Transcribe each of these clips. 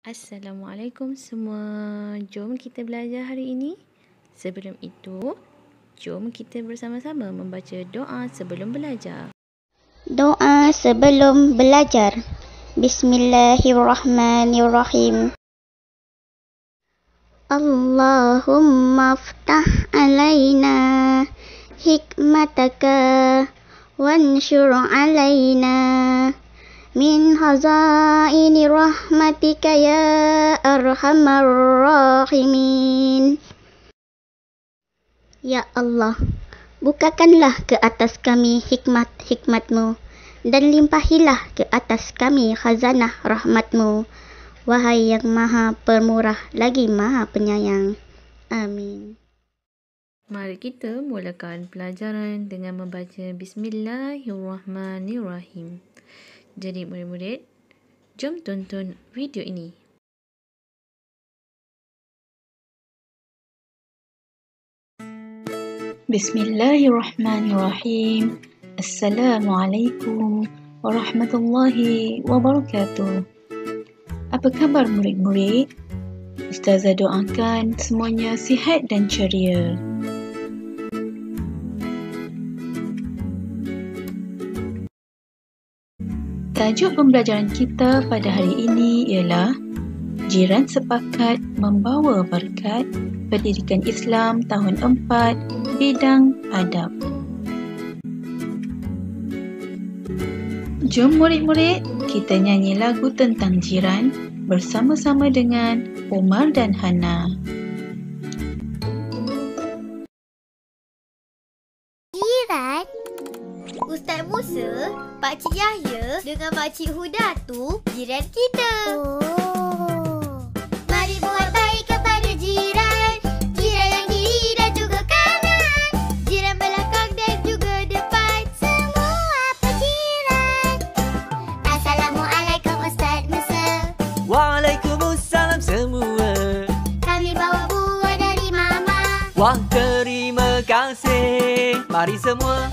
Assalamualaikum semua. Jom kita belajar hari ini. Sebelum itu, jom kita bersama-sama membaca doa sebelum belajar. Doa sebelum belajar. Bismillahirrahmanirrahim. Allahumma aftah alaina hikmataka wanshur alaina min hazaini rahmatika ya arhamar rahimin. Ya Allah, bukakanlah ke atas kami hikmat-hikmat-Mu dan limpahilah ke atas kami khazanah rahmat-Mu. Wahai yang maha pemurah lagi maha penyayang. Amin. Mari kita mulakan pelajaran dengan membaca Bismillahirrahmanirrahim. Jadi murid-murid, jom tonton video ini. Bismillahirrahmanirrahim. Assalamualaikum warahmatullahi wabarakatuh. Apa khabar murid-murid? Ustazah doakan semuanya sihat dan ceria. Tajuk pembelajaran kita pada hari ini ialah Jiran Sepakat Membawa Berkat, Pendidikan Islam tahun 4, bidang adab. Jom murid-murid, kita nyanyi lagu tentang jiran bersama-sama dengan Umar dan Hana. Jiran, Ustaz Musa, Pakcik Yahya dengan Makcik Huda tu jiran kita. Mari buat baik kepada jiran, jiran yang kiri dan juga kanan, jiran belakang dan juga depan, semua penjiran. Assalamualaikum Ustaz Musa. Waalaikumsalam semua. Kami bawa buah dari Mama. Wah, terima kasih. Mari semua,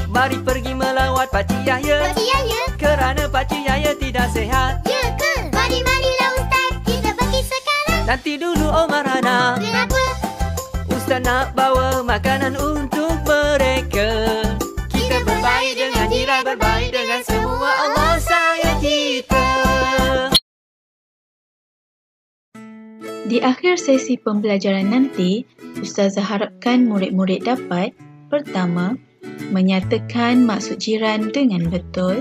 mari pergi melawat Pakcik Yahya. Pakcik Yahya? Kerana Pakcik Yahya tidak sihat. Ya ke? Mari-marilah Ustaz, kita pergi sekarang. Nanti dulu Omar Hana. Kenapa? Ustaz nak bawa makanan untuk mereka. Kita berbaik dengan jiran, berbaik dengan semua. Allah sayang kita. Di akhir sesi pembelajaran nanti, Ustazah harapkan murid-murid dapat pertama, menyatakan maksud jiran dengan betul.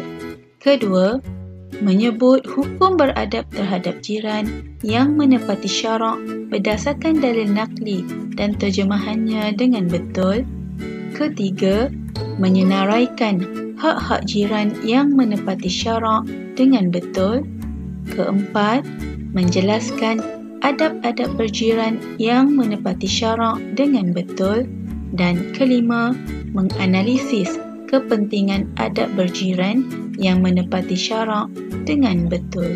Kedua, menyebut hukum beradab terhadap jiran yang menepati syarak berdasarkan dalil nakli dan terjemahannya dengan betul. Ketiga, menyenaraikan hak-hak jiran yang menepati syarak dengan betul. Keempat, menjelaskan adab-adab berjiran yang menepati syarak dengan betul. Dan kelima, menganalisis kepentingan adab berjiran yang menepati syarak dengan betul.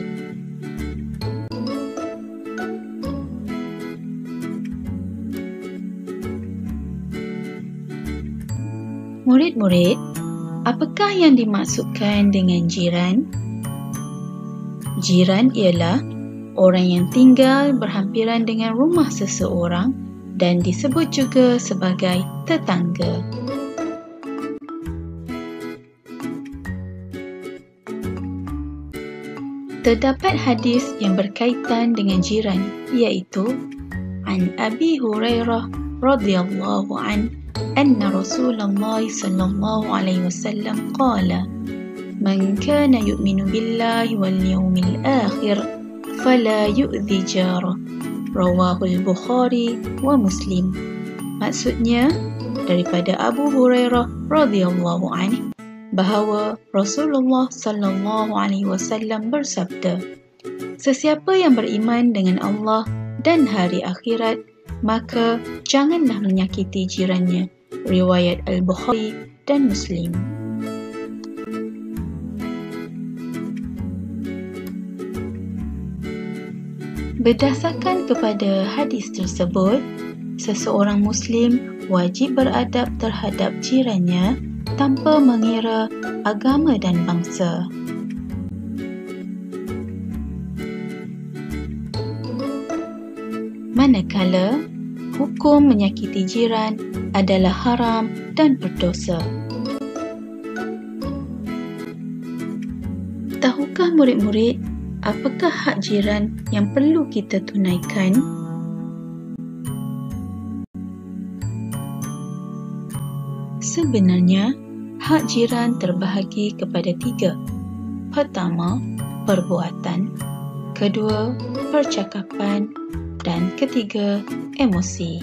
Murid-murid, apakah yang dimaksudkan dengan jiran? Jiran ialah orang yang tinggal berhampiran dengan rumah seseorang dan disebut juga sebagai tetangga. Terdapat hadis yang berkaitan dengan jiran, iaitu An Abi Hurairah radhiyallahu an anna Rasulullah sallallahu alaihi wasallam qala Man kana yu'minu billahi wal yawmil akhir fala yu'dhi jarah. Rawahul Bukhari wa Muslim. Maksudnya, daripada Abu Hurairah radhiyallahu anhu bahawa Rasulullah sallallahu alaihi wasallam bersabda, sesiapa yang beriman dengan Allah dan hari akhirat, maka janganlah menyakiti jirannya. Riwayat Al-Bukhari dan Muslim. Berdasarkan kepada hadis tersebut, seseorang Muslim wajib beradab terhadap jirannya tanpa mengira agama dan bangsa. manakala hukum menyakiti jiran adalah haram dan berdosa. Tahukah murid-murid apakah hak jiran yang perlu kita tunaikan? Sebenarnya, hak jiran terbahagi kepada 3. Pertama, perbuatan. Kedua, percakapan. Dan ketiga, emosi.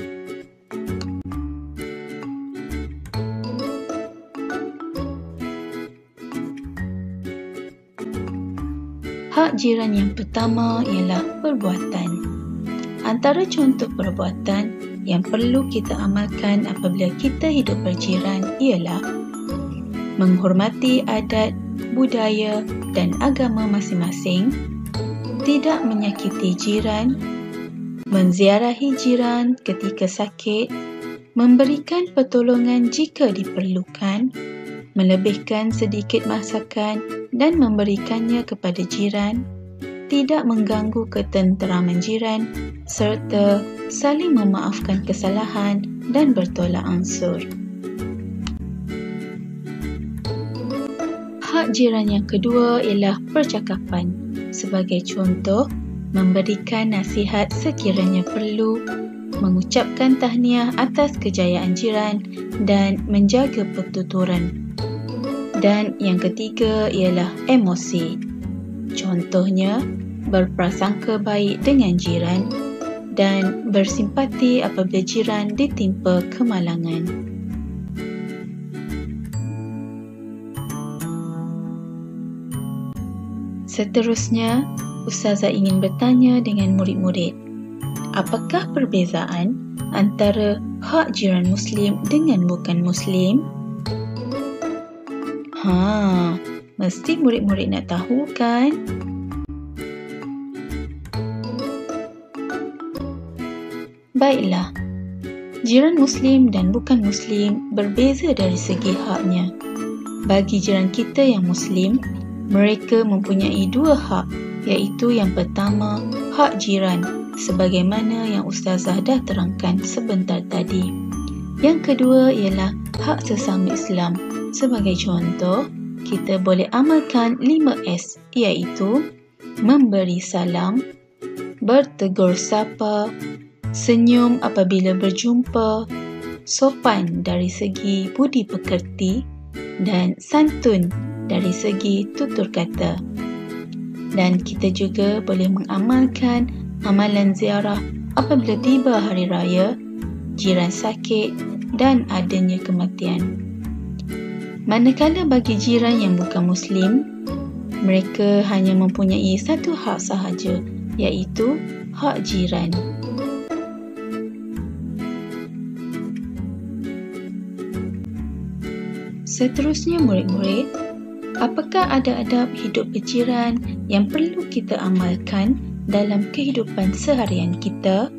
Hak jiran yang pertama ialah perbuatan. Antara contoh perbuatan yang perlu kita amalkan apabila kita hidup berjiran ialah menghormati adat, budaya dan agama masing-masing, tidak menyakiti jiran, menziarahi jiran ketika sakit, memberikan pertolongan jika diperlukan, melebihkan sedikit masakan dan memberikannya kepada jiran, tidak mengganggu ketenteraman jiran, serta saling memaafkan kesalahan dan bertolak ansur. Hak jiran yang kedua ialah percakapan. Sebagai contoh, memberikan nasihat sekiranya perlu, mengucapkan tahniah atas kejayaan jiran dan menjaga pertuturan. Dan yang ketiga ialah emosi. Contohnya, berprasangka baik dengan jiran dan bersimpati apabila jiran ditimpa kemalangan. Seterusnya, Ustazah ingin bertanya dengan murid-murid, apakah perbezaan antara hak jiran Muslim dengan bukan Muslim? Mesti murid-murid nak tahu kan? Baiklah, jiran Muslim dan bukan Muslim berbeza dari segi haknya. Bagi jiran kita yang Muslim, mereka mempunyai 2 hak, iaitu yang pertama, hak jiran, sebagaimana yang Ustazah dah terangkan sebentar tadi. Yang kedua ialah hak sesama Islam. Sebagai contoh, kita boleh amalkan 5S, iaitu memberi salam, bertegur sapa, senyum apabila berjumpa, sopan dari segi budi pekerti, dan santun dari segi tutur kata. Dan kita juga boleh mengamalkan amalan ziarah apabila tiba hari raya, jiran sakit dan adanya kematian. Manakala bagi jiran yang bukan Muslim, mereka hanya mempunyai 1 hak sahaja, iaitu hak jiran. Seterusnya murid-murid, apakah ada adab hidup berjiran yang perlu kita amalkan dalam kehidupan seharian kita?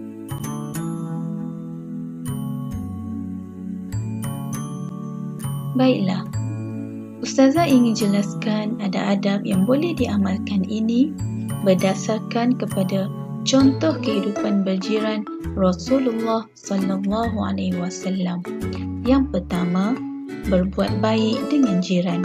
Baiklah, Ustazah ingin jelaskan ada adab yang boleh diamalkan ini berdasarkan kepada contoh kehidupan berjiran Rasulullah sallallahu alaihi wasallam. Yang pertama, berbuat baik dengan jiran.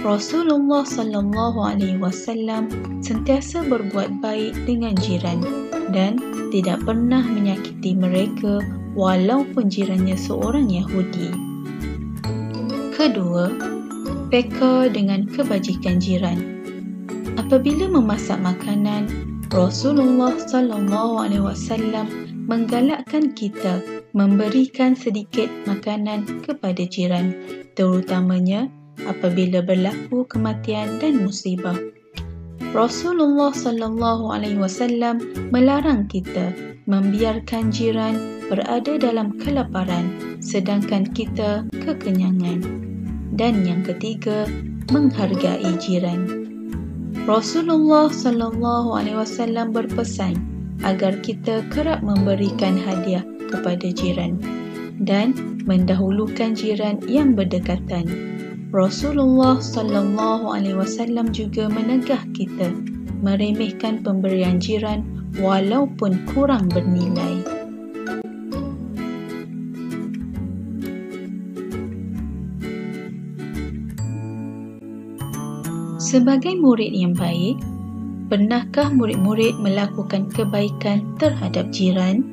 Rasulullah sallallahu alaihi wasallam sentiasa berbuat baik dengan jiran dan tidak pernah menyakiti mereka walaupun jirannya seorang Yahudi. Kedua, peka dengan kebajikan jiran. Apabila memasak makanan, Rasulullah sallallahu alaihi wasallam menggalakkan kita memberikan sedikit makanan kepada jiran, terutamanya apabila berlaku kematian dan musibah. Rasulullah sallallahu alaihi wasallam melarang kita membiarkan jiran berada dalam kelaparan sedangkan kita kekenyangan. Dan yang ketiga, menghargai jiran. Rasulullah sallallahu alaihi wasallam berpesan agar kita kerap memberikan hadiah kepada jiran dan mendahulukan jiran yang berdekatan. Rasulullah sallallahu alaihi wasallam juga menegah kita meremehkan pemberian jiran walaupun kurang bernilai. Sebagai murid yang baik, pernahkah murid-murid melakukan kebaikan terhadap jiran?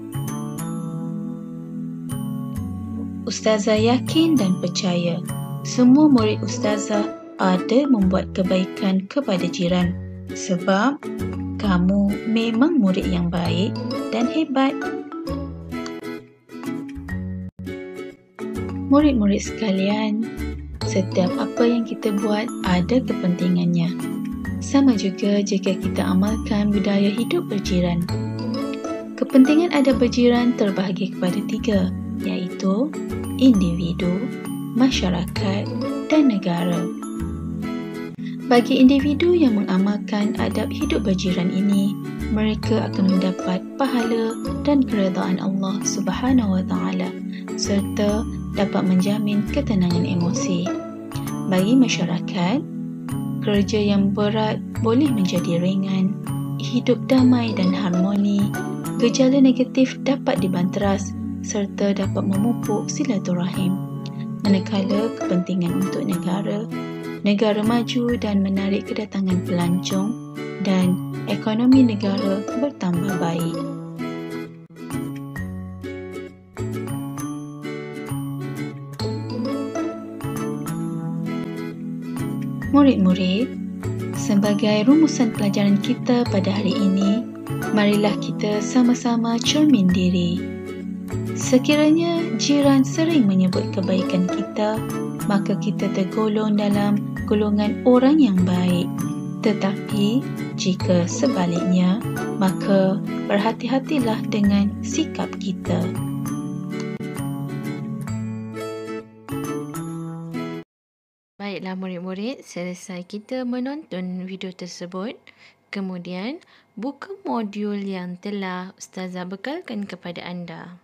Ustazah yakin dan percaya semua murid Ustazah ada membuat kebaikan kepada jiran sebab kamu memang murid yang baik dan hebat. Murid-murid sekalian, setiap apa yang kita buat ada kepentingannya. Sama juga jika kita amalkan budaya hidup berjiran. Kepentingan adab berjiran terbahagi kepada 3, iaitu individu, masyarakat dan negara. Bagi individu yang mengamalkan adab hidup berjiran ini, mereka akan mendapat pahala dan keredaan Allah Subhanahu Wa Taala serta dapat menjamin ketenangan emosi. Bagi masyarakat, kerja yang berat boleh menjadi ringan, hidup damai dan harmoni, gejala negatif dapat dibanteras serta dapat memupuk silaturahim. Manakala kepentingan untuk negara maju dan menarik kedatangan pelancong dan ekonomi negara bertambah baik. Murid-murid, sebagai rumusan pelajaran kita pada hari ini, marilah kita sama-sama cermin diri. Sekiranya jiran sering menyebut kebaikan kita, maka kita tergolong dalam golongan orang yang baik. Tetapi jika sebaliknya, maka berhati-hatilah dengan sikap kita. Baiklah murid-murid, selesai kita menonton video tersebut. Kemudian, buka modul yang telah Ustazah bekalkan kepada anda.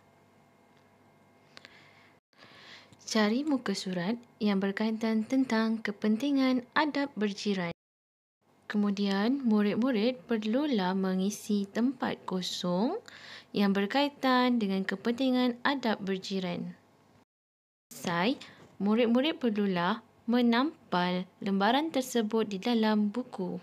Cari muka surat yang berkaitan tentang kepentingan adab berjiran. Kemudian, murid-murid perlulah mengisi tempat kosong yang berkaitan dengan kepentingan adab berjiran. Selesai, murid-murid perlulah menampal lembaran tersebut di dalam buku.